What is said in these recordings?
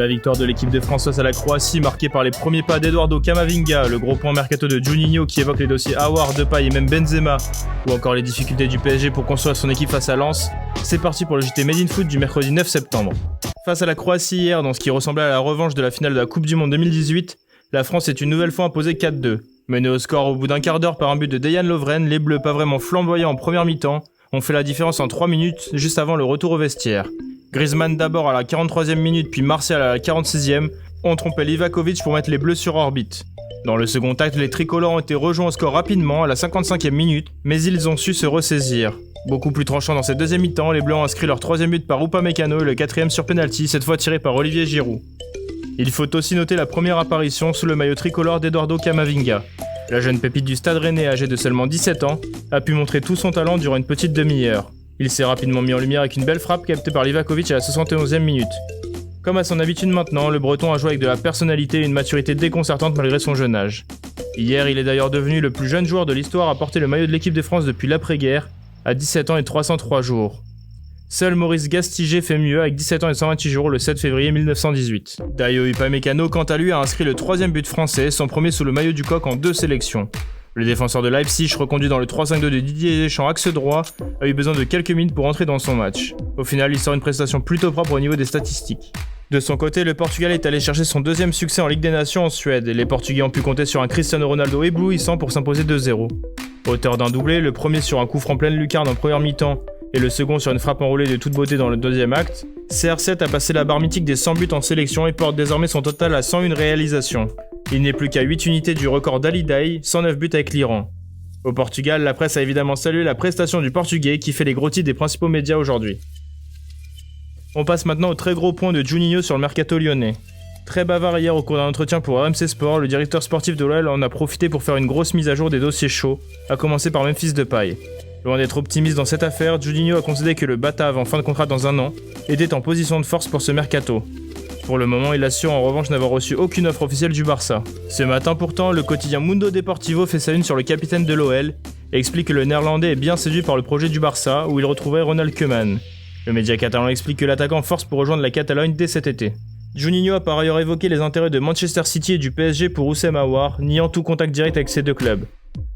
La victoire de l'équipe de France face à la Croatie, marquée par les premiers pas d'Eduardo Camavinga, le gros point mercato de Juninho qui évoque les dossiers Aouar, Depay et même Benzema, ou encore les difficultés du PSG pour construire son équipe face à Lens, c'est parti pour le JT Made in Foot du mercredi 9 septembre. Face à la Croatie hier, dans ce qui ressemblait à la revanche de la finale de la Coupe du Monde 2018, la France est une nouvelle fois imposée 4-2. Menée au score au bout d'un quart d'heure par un but de Dejan Lovren, les Bleus, pas vraiment flamboyants en première mi-temps, ont fait la différence en 3 minutes, juste avant le retour au vestiaire. Griezmann d'abord à la 43e minute, puis Martial à la 46e, ont trompé Livakovic pour mettre les Bleus sur orbite. Dans le second acte, les tricolores ont été rejoints au score rapidement à la 55e minute, mais ils ont su se ressaisir. Beaucoup plus tranchant dans cette deuxième mi-temps, les Bleus ont inscrit leur 3e but par Upamecano et le 4e sur penalty, cette fois tiré par Olivier Giroud. Il faut aussi noter la première apparition sous le maillot tricolore d'Eduardo Camavinga. La jeune pépite du Stade Rennais, âgée de seulement 17 ans, a pu montrer tout son talent durant une petite demi-heure. Il s'est rapidement mis en lumière avec une belle frappe captée par Livakovic à la 71e minute. Comme à son habitude maintenant, le Breton a joué avec de la personnalité et une maturité déconcertante malgré son jeune âge. Hier, il est d'ailleurs devenu le plus jeune joueur de l'histoire à porter le maillot de l'équipe de France depuis l'après-guerre, à 17 ans et 303 jours. Seul Maurice Gastiger fait mieux avec 17 ans et 128 jours le 7 février 1918. Dayo Upamecano, quant à lui, a inscrit le 3e but français, son premier sous le maillot du coq en 2 sélections. Le défenseur de Leipzig, reconduit dans le 3-5-2 de Didier Deschamps axe droit, a eu besoin de quelques minutes pour entrer dans son match. Au final, il sort une prestation plutôt propre au niveau des statistiques. De son côté, le Portugal est allé chercher son 2e succès en Ligue des Nations en Suède, et les Portugais ont pu compter sur un Cristiano Ronaldo éblouissant pour s'imposer 2-0. Auteur d'un doublé, le premier sur un coup franc pleine lucarne en première mi-temps, et le second sur une frappe enroulée de toute beauté dans le deuxième acte, CR7 a passé la barre mythique des 100 buts en sélection et porte désormais son total à 101 réalisations. Il n'est plus qu'à 8 unités du record d'Ali Daei, 109 buts avec l'Iran. Au Portugal, la presse a évidemment salué la prestation du Portugais qui fait les gros titres des principaux médias aujourd'hui. On passe maintenant au très gros point de Juninho sur le mercato lyonnais. Très bavard hier au cours d'un entretien pour RMC Sport, le directeur sportif de l'OL en a profité pour faire une grosse mise à jour des dossiers chauds, à commencer par Memphis Depay. Loin d'être optimiste dans cette affaire, Juninho a considéré que le Batave en fin de contrat dans un an était en position de force pour ce mercato. Pour le moment, il assure en revanche n'avoir reçu aucune offre officielle du Barça. Ce matin pourtant, le quotidien Mundo Deportivo fait sa une sur le capitaine de l'OL et explique que le néerlandais est bien séduit par le projet du Barça où il retrouvait Ronald Koeman. Le média catalan explique que l'attaquant force pour rejoindre la Catalogne dès cet été. Juninho a par ailleurs évoqué les intérêts de Manchester City et du PSG pour Houssem Aouar, niant tout contact direct avec ces deux clubs.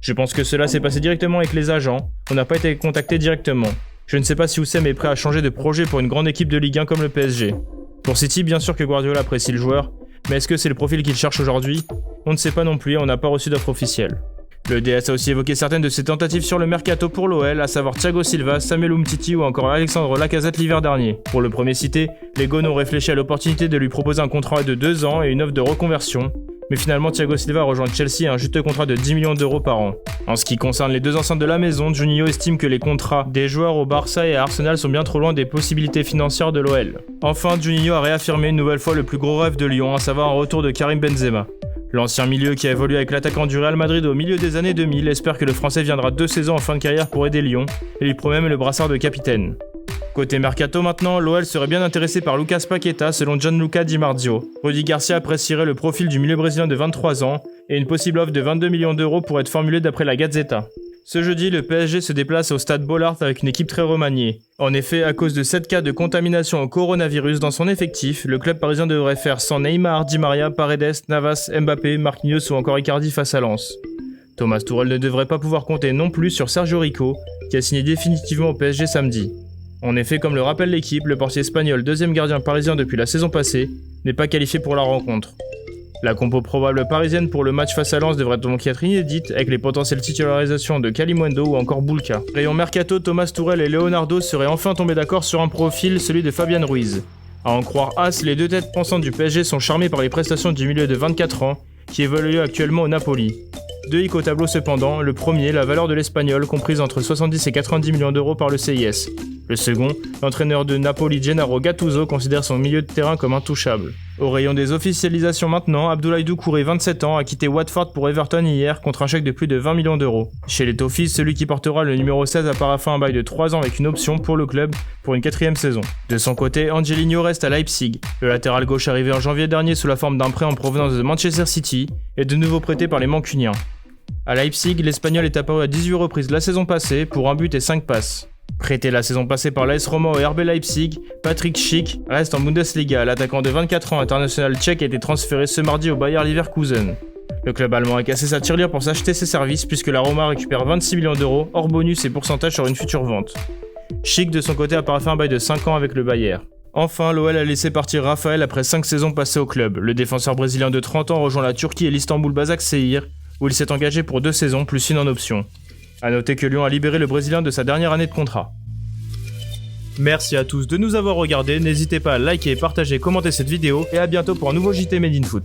Je pense que cela s'est passé directement avec les agents, on n'a pas été contacté directement. Je ne sais pas si Houssem est prêt à changer de projet pour une grande équipe de Ligue 1 comme le PSG. Pour City, bien sûr que Guardiola apprécie le joueur, mais est-ce que c'est le profil qu'il cherche aujourd'hui ? On ne sait pas non plus et on n'a pas reçu d'offre officielle. Le DS a aussi évoqué certaines de ses tentatives sur le mercato pour l'OL, à savoir Thiago Silva, Samuel Umtiti ou encore Alexandre Lacazette l'hiver dernier. Pour le premier cité, les Gones ont réfléchi à l'opportunité de lui proposer un contrat de 2 ans et une offre de reconversion, mais finalement Thiago Silva a rejoint Chelsea et un juteux contrat de 10 millions d'euros par an. En ce qui concerne les deux enceintes de la maison, Juninho estime que les contrats des joueurs au Barça et à Arsenal sont bien trop loin des possibilités financières de l'OL. Enfin, Juninho a réaffirmé une nouvelle fois le plus gros rêve de Lyon, à savoir un retour de Karim Benzema. L'ancien milieu qui a évolué avec l'attaquant du Real Madrid au milieu des années 2000 espère que le Français viendra 2 saisons en fin de carrière pour aider Lyon et lui promet même le brassard de capitaine. Côté mercato maintenant, l'OL serait bien intéressé par Lucas Paqueta selon Gianluca Di Marzio. Rudy Garcia apprécierait le profil du milieu brésilien de 23 ans et une possible offre de 22 millions d'euros pourrait être formulée d'après la Gazzetta. Ce jeudi, le PSG se déplace au stade Bollaert avec une équipe très remaniée. En effet, à cause de 7 cas de contamination au coronavirus dans son effectif, le club parisien devrait faire sans Neymar, Di Maria, Paredes, Navas, Mbappé, Marquinhos ou encore Icardi face à Lens. Thomas Tuchel ne devrait pas pouvoir compter non plus sur Sergio Rico, qui a signé définitivement au PSG samedi. En effet, comme le rappelle l'équipe, le portier espagnol, 2e gardien parisien depuis la saison passée, n'est pas qualifié pour la rencontre. La compo probable parisienne pour le match face à Lens devrait donc être inédite, avec les potentielles titularisations de Kalimundo ou encore Boulka. Rayon mercato, Thomas Tuchel et Leonardo seraient enfin tombés d'accord sur un profil, celui de Fabian Ruiz. À en croire As, les deux têtes pensantes du PSG sont charmés par les prestations du milieu de 24 ans, qui évolue actuellement au Napoli. 2 hicks au tableau cependant, le premier, la valeur de l'Espagnol, comprise entre 70 et 90 millions d'euros par le CIS. Le second, l'entraîneur de Napoli Gennaro Gattuso considère son milieu de terrain comme intouchable. Au rayon des officialisations maintenant, Abdoulaye Doucouré, 27 ans, a quitté Watford pour Everton hier contre un chèque de plus de 20 millions d'euros. Chez les Toffees, celui qui portera le numéro 16 a paraphé un bail de 3 ans avec une option pour le club pour une 4e saison. De son côté, Angelino reste à Leipzig. Le latéral gauche arrivé en janvier dernier sous la forme d'un prêt en provenance de Manchester City est de nouveau prêté par les Mancuniens. À Leipzig, l'Espagnol est apparu à 18 reprises la saison passée pour un but et 5 passes. Prêté la saison passée par l'AS Roma au RB Leipzig, Patrick Schick reste en Bundesliga. L'attaquant de 24 ans international tchèque a été transféré ce mardi au Bayer Leverkusen. Le club allemand a cassé sa tirelire pour s'acheter ses services puisque la Roma récupère 26 millions d'euros, hors bonus et pourcentage sur une future vente. Schick de son côté a paraffé un bail de 5 ans avec le Bayer. Enfin, l'OL a laissé partir Raphaël après 5 saisons passées au club. Le défenseur brésilien de 30 ans rejoint la Turquie et l'Istanbul Basaksehir, où il s'est engagé pour 2 saisons plus une en option. A noter que Lyon a libéré le Brésilien de sa dernière année de contrat. Merci à tous de nous avoir regardés, n'hésitez pas à liker, partager, commenter cette vidéo et à bientôt pour un nouveau JT Made in Foot.